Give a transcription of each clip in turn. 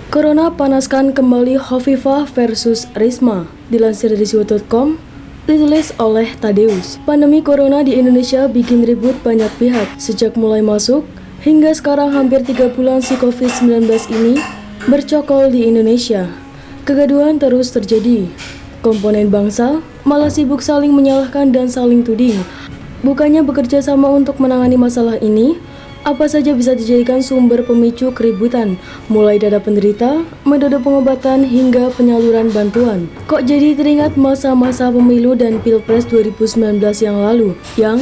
Corona panaskan kembali Hovifah versus Risma. Dilansir dari siwo.com, ditulis oleh Tadeus. Pandemi Corona di Indonesia bikin ribut banyak pihak. Sejak mulai masuk, hingga sekarang hampir 3 bulan si COVID-19 ini bercokol di Indonesia. Kegaduhan terus terjadi. Komponen bangsa malah sibuk saling menyalahkan dan saling tuding. Bukannya bekerja sama untuk menangani masalah ini, apa saja bisa dijadikan sumber pemicu keributan, mulai data penderita, metode pengobatan, hingga penyaluran bantuan. Kok jadi teringat masa-masa pemilu dan Pilpres 2019 yang lalu, yang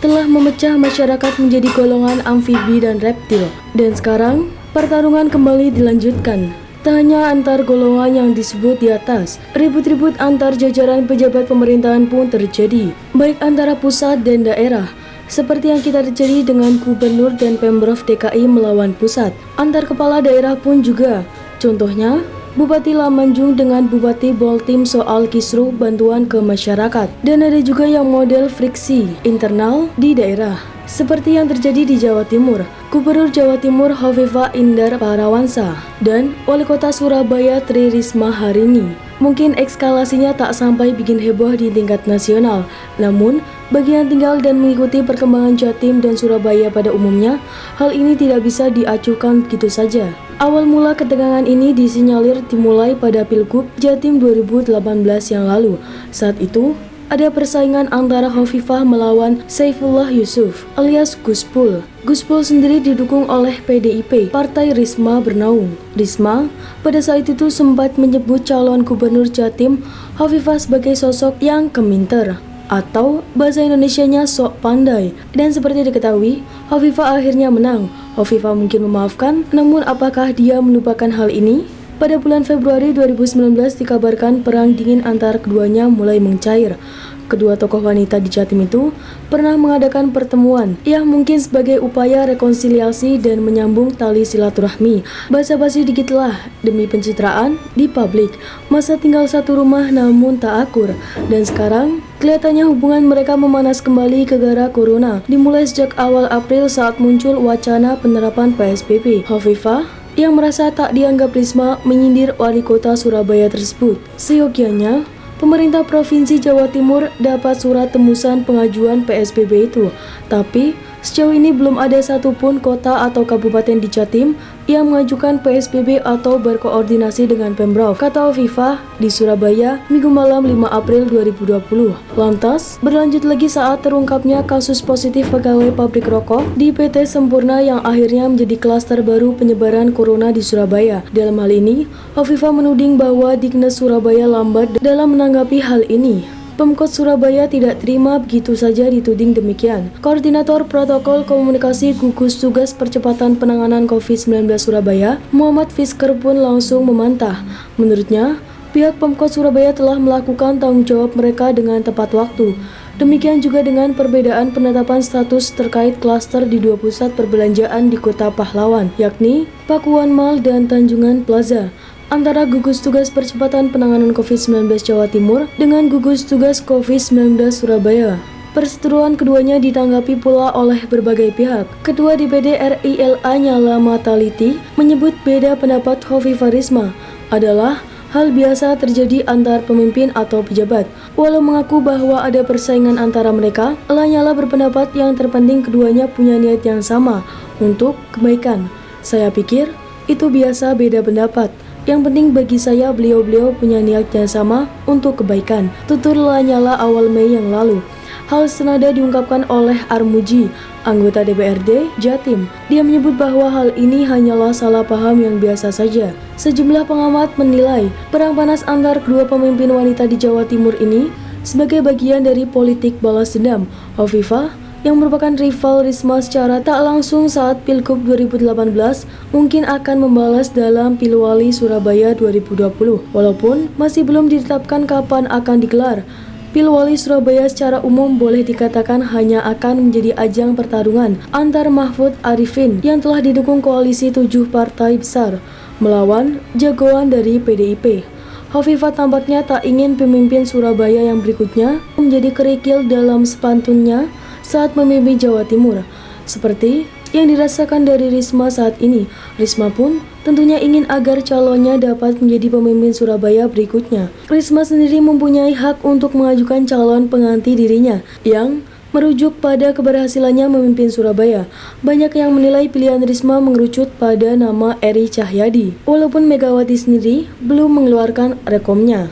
telah memecah masyarakat menjadi golongan amfibi dan reptil. Dan sekarang, pertarungan kembali dilanjutkan. Tak hanya antar golongan yang disebut di atas, ribut-ribut antar jajaran pejabat pemerintahan pun terjadi, baik antara pusat dan daerah. Seperti yang kita terjadi dengan Gubernur dan Pemprov DKI melawan pusat. Antar kepala daerah pun juga. Contohnya, Bupati Lamanjung dengan Bupati Boltim soal kisruh bantuan ke masyarakat. Dan ada juga yang model friksi internal di daerah. Seperti yang terjadi di Jawa Timur, Gubernur Jawa Timur Hovifah Indar Parawansa dan Wali Kota Surabaya Tri Risma hari ini. Mungkin ekskalasinya tak sampai bikin heboh di tingkat nasional, namun bagi yang tinggal dan mengikuti perkembangan Jatim dan Surabaya pada umumnya, hal ini tidak bisa diacuhkan begitu saja. Awal mula ketegangan ini disinyalir dimulai pada Pilgub Jatim 2018 yang lalu. Saat itu, ada persaingan antara Hovifah melawan Saifullah Yusuf alias Guspul. Guspul sendiri didukung oleh PDIP, Partai Risma Bernaung. Risma pada saat itu sempat menyebut calon gubernur Jatim Hovifah sebagai sosok yang keminter, atau bahasa Indonesianya sok pandai. Dan seperti diketahui, Hovifah akhirnya menang. Hovifah mungkin memaafkan, namun apakah dia melupakan hal ini? Pada bulan Februari 2019 dikabarkan perang dingin antara keduanya mulai mencair. Kedua tokoh wanita di Jatim itu pernah mengadakan pertemuan yang mungkin sebagai upaya rekonsiliasi dan menyambung tali silaturahmi. Basa-basi dikitlah demi pencitraan di publik. Masa tinggal satu rumah namun tak akur. Dan sekarang kelihatannya hubungan mereka memanas kembali gara-gara corona. Dimulai sejak awal April saat muncul wacana penerapan PSBB. Hovifah yang merasa tak dianggap Risma menyindir wali kota Surabaya tersebut. Seyogianya, pemerintah Provinsi Jawa Timur dapat surat tembusan pengajuan PSBB itu, tapi sejauh ini belum ada satupun kota atau kabupaten di Jatim yang mengajukan PSBB atau berkoordinasi dengan Pemprov, kata Hovifah di Surabaya Minggu malam 5 April 2020. Lantas, berlanjut lagi saat terungkapnya kasus positif pegawai pabrik rokok di PT Sempurna yang akhirnya menjadi klaster baru penyebaran corona di Surabaya. Dalam hal ini, Hovifah menuding bahwa Dinkes Surabaya lambat dalam menanggapi hal ini. Pemkot Surabaya tidak terima begitu saja dituding demikian. Koordinator Protokol Komunikasi Gugus Tugas Percepatan Penanganan COVID-19 Surabaya, Muhammad Fisker pun langsung membantah. Menurutnya, pihak Pemkot Surabaya telah melakukan tanggung jawab mereka dengan tepat waktu. Demikian juga dengan perbedaan penetapan status terkait klaster di 2 pusat perbelanjaan di Kota Pahlawan, yakni Pakuan Mall dan Tanjungan Plaza, antara Gugus Tugas Percepatan Penanganan COVID-19 Jawa Timur dengan Gugus Tugas COVID-19 Surabaya. Perseteruan keduanya ditanggapi pula oleh berbagai pihak. Ketua DPD RI Lanyala Mataliti menyebut beda pendapat Hovifah Risma adalah hal biasa terjadi antar pemimpin atau pejabat. Walau mengaku bahwa ada persaingan antara mereka, Lanyala berpendapat yang terpenting keduanya punya niat yang sama untuk kebaikan. Saya pikir itu biasa beda pendapat. Yang penting bagi saya beliau-beliau punya niat yang sama untuk kebaikan, tutur Lanyala awal Mei yang lalu. Hal senada diungkapkan oleh Armuji, anggota DPRD Jatim. Dia menyebut bahwa hal ini hanyalah salah paham yang biasa saja. Sejumlah pengamat menilai perang panas antar kedua pemimpin wanita di Jawa Timur ini sebagai bagian dari politik balas dendam. Hovifah yang merupakan rival Risma secara tak langsung saat Pilgub 2018 mungkin akan membalas dalam Pilwali Surabaya 2020. Walaupun masih belum ditetapkan kapan akan digelar, Pilwali Surabaya secara umum boleh dikatakan hanya akan menjadi ajang pertarungan antar Mahfud Arifin yang telah didukung koalisi 7 partai besar melawan jagoan dari PDIP. Hovifah tampaknya tak ingin pemimpin Surabaya yang berikutnya menjadi kerikil dalam sepantunnya saat memimpin Jawa Timur. Seperti yang dirasakan dari Risma saat ini. Risma pun tentunya ingin agar calonnya dapat menjadi pemimpin Surabaya berikutnya. Risma sendiri mempunyai hak untuk mengajukan calon pengganti dirinya yang merujuk pada keberhasilannya memimpin Surabaya. Banyak yang menilai pilihan Risma mengerucut pada nama Eri Cahyadi, walaupun Megawati sendiri belum mengeluarkan rekomnya.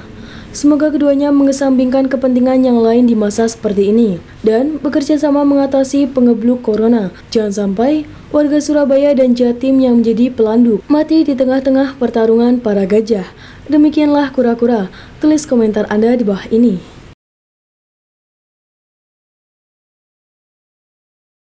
Semoga keduanya mengesampingkan kepentingan yang lain di masa seperti ini dan bekerja sama mengatasi pengebluk corona. Jangan sampai warga Surabaya dan Jatim yang menjadi pelanduk mati di tengah-tengah pertarungan para gajah. Demikianlah kura-kura. Tulis komentar Anda di bawah ini.